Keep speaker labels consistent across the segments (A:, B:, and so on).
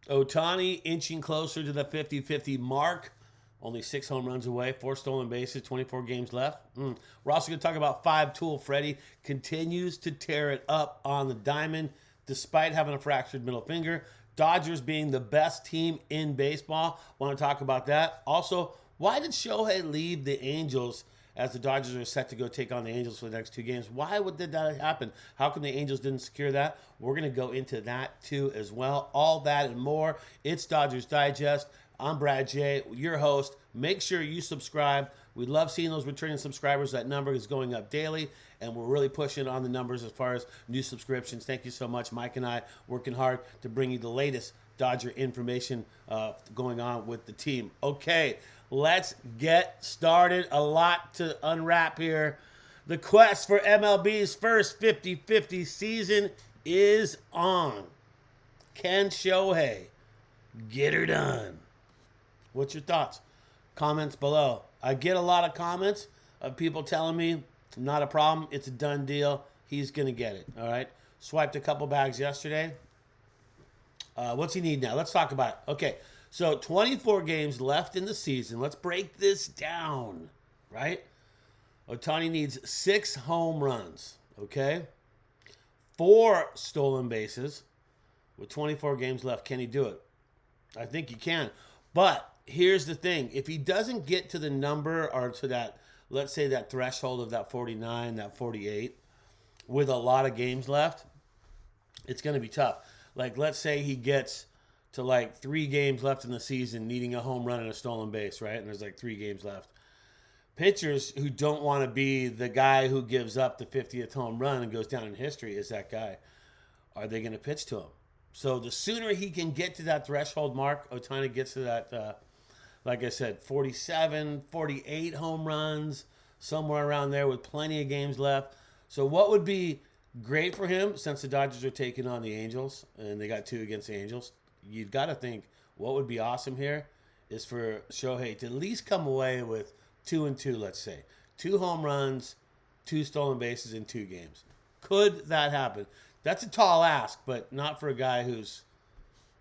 A: Ohtani inching closer to the 50-50 mark. Only 6 home runs away, 4 stolen bases, 24 games left. We're also going to talk about 5-tool Freddie. Continues to tear it up on the diamond despite having a fractured middle finger. Dodgers being the best team in baseball. Want to talk about that. Also, why did Shohei leave the Angels as the Dodgers are set to go take on the Angels for the next 2 games? Why did that happen? How come the Angels didn't secure that? We're going to go into that too as well. All that and more. It's Dodgers Digest. I'm Brad J, your host. Make sure you subscribe. We love seeing those returning subscribers. That number is going up daily, and we're really pushing on the numbers as far as new subscriptions. Thank you so much. Mike and I working hard to bring you the latest Dodger information going on with the team. Okay, let's get started. A lot to unwrap here. The quest for MLB's first 50-50 season is on. Can Shohei get her done? What's your thoughts? Comments below. I get a lot of comments of people telling me, not a problem, it's a done deal, he's going to get it, all right? Swiped a couple bags yesterday. What's he need now? Let's talk about it. Okay, so 24 games left in the season. Let's break this down, right? Ohtani needs 6 home runs, okay? 4 stolen bases. With 24 games left, can he do it? I think he can. But here's the thing. If he doesn't get to the number or to that, let's say that threshold of that 49, that 48, with a lot of games left, it's going to be tough. Like, let's say he gets to like 3 games left in the season, needing a home run and a stolen base, right? And there's like 3 games left. Pitchers who don't want to be the guy who gives up the 50th home run and goes down in history is that guy. Are they going to pitch to him? So the sooner he can get to that threshold mark, Ohtani gets to that, like I said, 47, 48 home runs, somewhere around there with plenty of games left. So what would be great for him, since the Dodgers are taking on the Angels, and they got 2 against the Angels, you've got to think what would be awesome here is for Shohei to at least come away with 2-2, let's say. 2 home runs, 2 stolen bases in 2 games. Could that happen? That's a tall ask, but not for a guy who's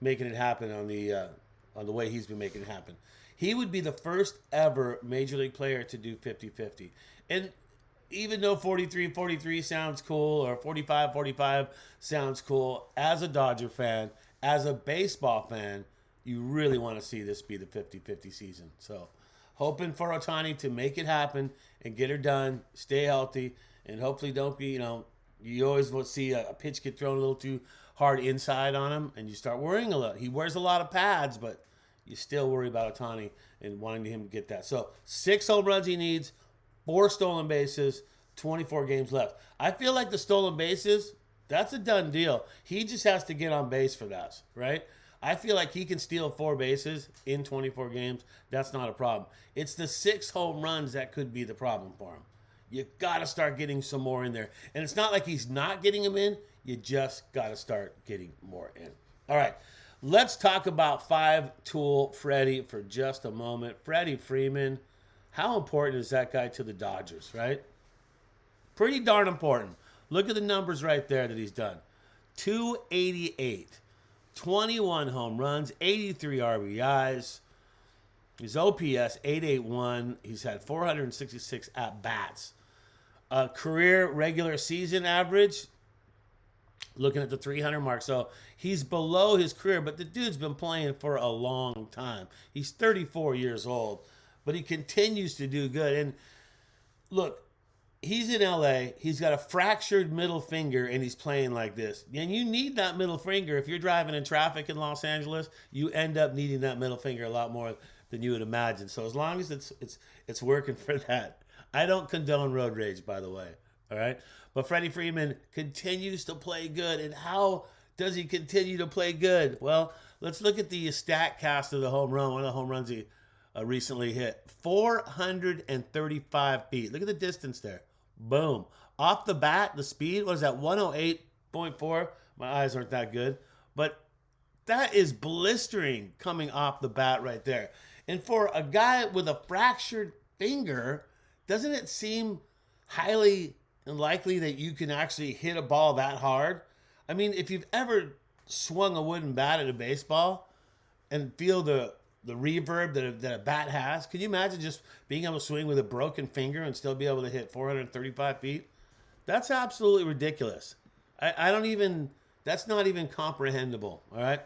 A: making it happen on the way he's been making it happen. He would be the first ever Major League player to do 50-50. And even though 43-43 sounds cool or 45-45 sounds cool, as a Dodger fan, as a baseball fan, you really want to see this be the 50-50 season. So hoping for Ohtani to make it happen and get her done, stay healthy, and hopefully don't be, you always will see a pitch get thrown a little too hard inside on him, and you start worrying a lot. He wears a lot of pads, but you still worry about Ohtani and wanting him to get that. So 6 home runs he needs, 4 stolen bases, 24 games left. I feel like the stolen bases, that's a done deal. He just has to get on base for that, right? I feel like he can steal 4 bases in 24 games. That's not a problem. It's the 6 home runs that could be the problem for him. You got to start getting some more in there. And it's not like he's not getting them in. You just got to start getting more in. All right, let's talk about 5-tool Freddie for just a moment. Freddie Freeman, how important is that guy to the Dodgers, right? Pretty darn important. Look at the numbers right there that he's done. 288, 21 home runs, 83 RBIs. His OPS, 881. He's had 466 at-bats. Career regular season average, looking at the 300 mark. So he's below his career, but the dude's been playing for a long time. He's 34 years old, but he continues to do good. And look, he's in LA. He's got a fractured middle finger, and he's playing like this. And you need that middle finger. If you're driving in traffic in Los Angeles, you end up needing that middle finger a lot more than you would imagine. So as long as it's working for that. I don't condone road rage, by the way. All right? But Freddie Freeman continues to play good. And how does he continue to play good? Well, let's look at the stat cast of the home run. One of the home runs he recently hit. 435 feet. Look at the distance there. Boom. Off the bat, the speed, what is that, 108.4? My eyes aren't that good. But that is blistering coming off the bat right there. And for a guy with a fractured finger, doesn't it seem highly unlikely that you can actually hit a ball that hard? I mean, if you've ever swung a wooden bat at a baseball, and feel the reverb that a bat has? Can you imagine just being able to swing with a broken finger and still be able to hit 435 feet? That's absolutely ridiculous. I don't even, that's not even comprehensible, all right?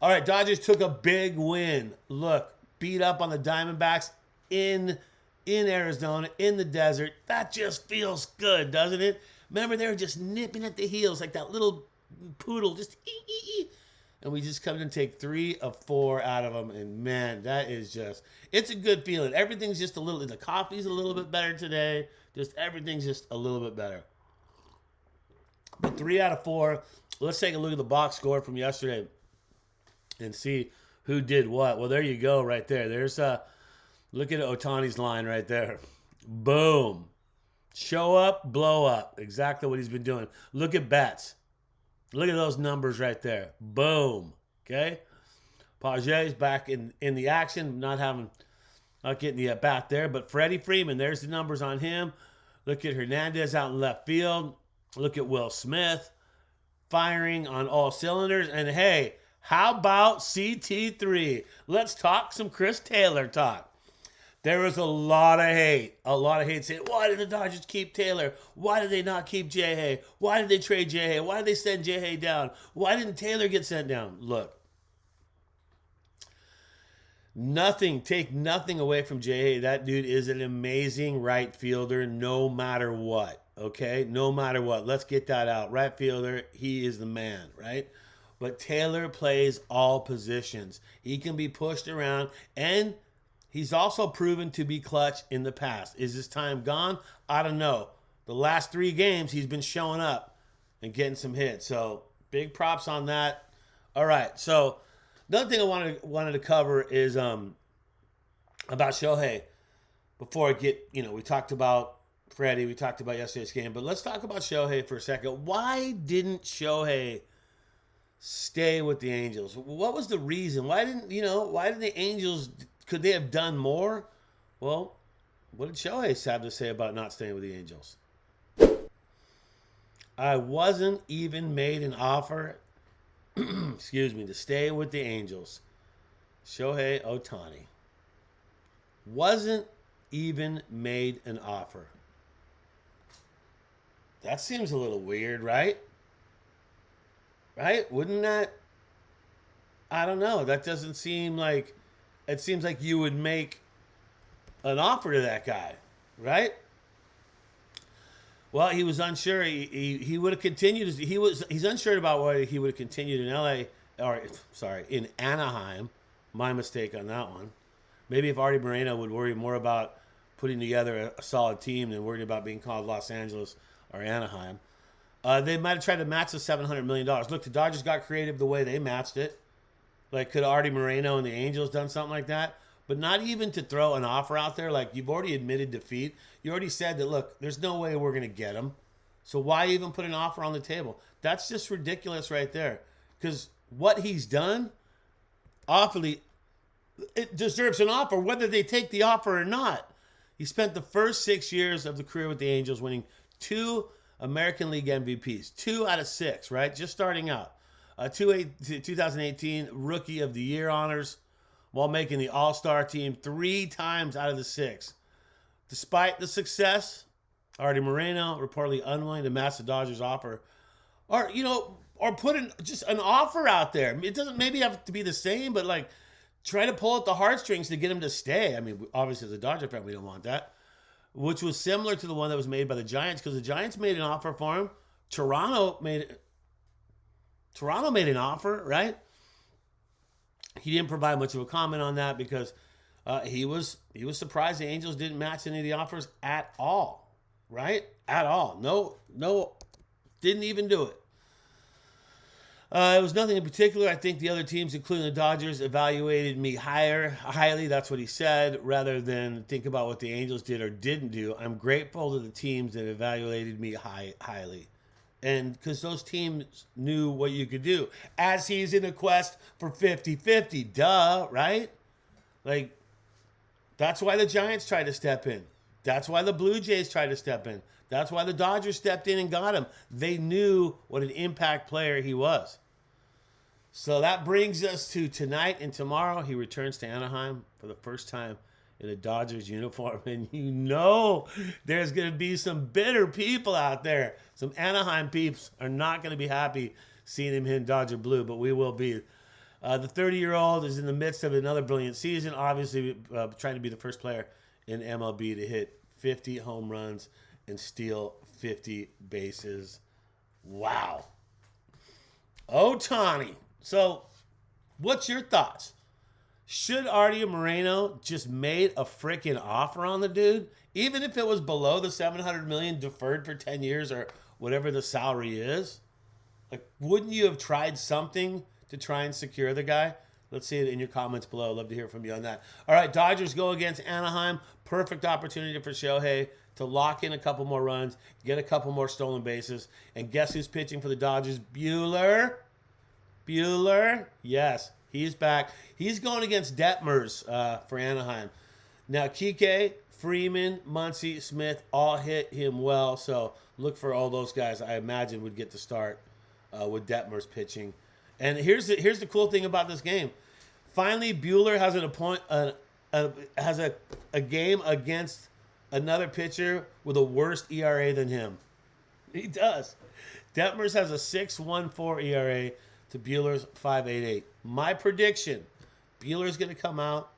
A: All right, Dodgers took a big win. Look, beat up on the Diamondbacks in Arizona, in the desert. That just feels good, doesn't it? Remember, they were just nipping at the heels like that little poodle, just ee. And we just come in and take 3 of 4 out of them. And man, that is just, it's a good feeling. Everything's just a little, the coffee's a little bit better today. Just everything's just a little bit better. But 3 out of 4. Let's take a look at the box score from yesterday and see who did what. Well, there you go right there. There's look at Ohtani's line right there. Boom. Show up, blow up. Exactly what he's been doing. Look at Betts. Look at those numbers right there. Boom. Okay? Pajes back in the action, not getting the at-bat there. But Freddie Freeman, there's the numbers on him. Look at Hernandez out in left field. Look at Will Smith firing on all cylinders. And hey, how about CT3? Let's talk some Chris Taylor talk. There was a lot of hate saying, why did the Dodgers keep Taylor? Why did they not keep Shohei? Why did they trade Shohei? Why did they send Shohei down? Why didn't Taylor get sent down? Look, take nothing away from Shohei. That dude is an amazing right fielder no matter what, okay? No matter what. Let's get that out. Right fielder, he is the man, right? But Taylor plays all positions. He can be pushed around, and he's also proven to be clutch in the past. Is his time gone? I don't know. The last 3 games, he's been showing up and getting some hits. So big props on that. All right. So another thing I wanted to cover is about Shohei. Before I get, we talked about Freddie. We talked about yesterday's game. But let's talk about Shohei for a second. Why didn't Shohei stay with the Angels? What was the reason? Why didn't the Angels... Could they have done more? Well, what did Shohei have to say about not staying with the Angels? I wasn't even made an offer, to stay with the Angels. Shohei Ohtani. Wasn't even made an offer. That seems a little weird, right? Right? Wouldn't that? I don't know. That doesn't seem like... It seems like you would make an offer to that guy, right? Well, he was unsure. He would have continued. He's unsure about whether he would have continued in Anaheim. My mistake on that one. Maybe if Artie Moreno would worry more about putting together a solid team than worrying about being called Los Angeles or Anaheim. They might have tried to match the $700 million. Look, the Dodgers got creative the way they matched it. Like, could Artie Moreno and the Angels done something like that? But not even to throw an offer out there. Like, you've already admitted defeat. You already said that, look, there's no way we're going to get him. So why even put an offer on the table? That's just ridiculous right there. Because what he's done, awfully, it deserves an offer, whether they take the offer or not. He spent the first 6 years of the career with the Angels winning 2 American League MVPs. 2 out of 6, right? Just starting out. 2018 Rookie of the Year honors while making the All-Star team 3 times out of the 6. Despite the success, Artie Moreno reportedly unwilling to match the Dodgers' offer, or put just an offer out there. It doesn't maybe have to be the same, but like try to pull at the heartstrings to get him to stay. I mean, obviously as a Dodger fan, we don't want that. Which was similar to the one that was made by the Giants, because the Giants made an offer for him. Toronto made an offer, right? He didn't provide much of a comment on that because he was surprised the Angels didn't match any of the offers at all, right? At all. No, didn't even do it. It was nothing in particular. I think the other teams, including the Dodgers, evaluated me highly. That's what he said, rather than think about what the Angels did or didn't do. I'm grateful to the teams that evaluated me highly. And because those teams knew what you could do. As he's in a quest for 50-50. Duh, right? Like, that's why the Giants tried to step in. That's why the Blue Jays tried to step in. That's why the Dodgers stepped in and got him. They knew what an impact player he was. So that brings us to tonight and tomorrow. He returns to Anaheim for the first time in a Dodgers uniform. And you know there's going to be some bitter people out there. Some Anaheim peeps are not going to be happy seeing him in Dodger blue, but we will be. The 30-year-old is in the midst of another brilliant season, obviously trying to be the first player in MLB to hit 50 home runs and steal 50 bases. Wow. Ohtani. So, what's your thoughts? Should Artie Moreno just made a freaking offer on the dude? Even if it was below the $700 million deferred for 10 years or whatever the salary is? Like, wouldn't you have tried something to try and secure the guy? Let's see it in your comments below. I'd love to hear from you on that. All right, Dodgers go against Anaheim. Perfect opportunity for Shohei to lock in a couple more runs, get a couple more stolen bases. And guess who's pitching for the Dodgers? Buehler. Buehler. Yes, he's back. He's going against Detmers for Anaheim. Now, Kike, Freeman, Muncy, Smith all hit him well. So look for all those guys I imagine would get the start with Detmers pitching. And here's the cool thing about this game. Finally, Buehler has a game against another pitcher with a worse ERA than him. He does. Detmers has a 6.14 ERA to Buehler's 5.88. My prediction, Buehler's going to come out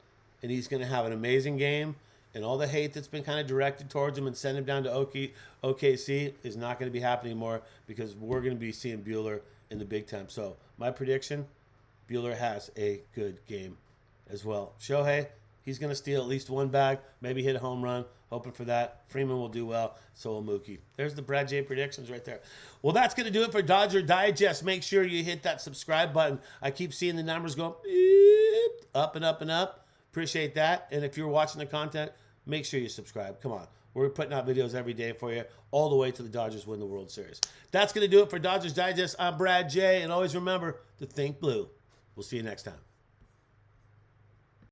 A: and he's going to have an amazing game, and all the hate that's been kind of directed towards him and send him down to OKC is not going to be happening anymore, because we're going to be seeing Buehler in the big time. So my prediction, Buehler has a good game as well. Shohei, he's going to steal at least one bag, maybe hit a home run. Hoping for that. Freeman will do well. So will Mookie. There's the Brad J predictions right there. Well, that's going to do it for Dodger Digest. Make sure you hit that subscribe button. I keep seeing the numbers go beep, up and up and up. Appreciate that. And if you're watching the content, make sure you subscribe. Come on. We're putting out videos every day for you, all the way to the Dodgers win the World Series. That's going to do it for Dodgers Digest. I'm Brad J. And always remember to think blue. We'll see you next time.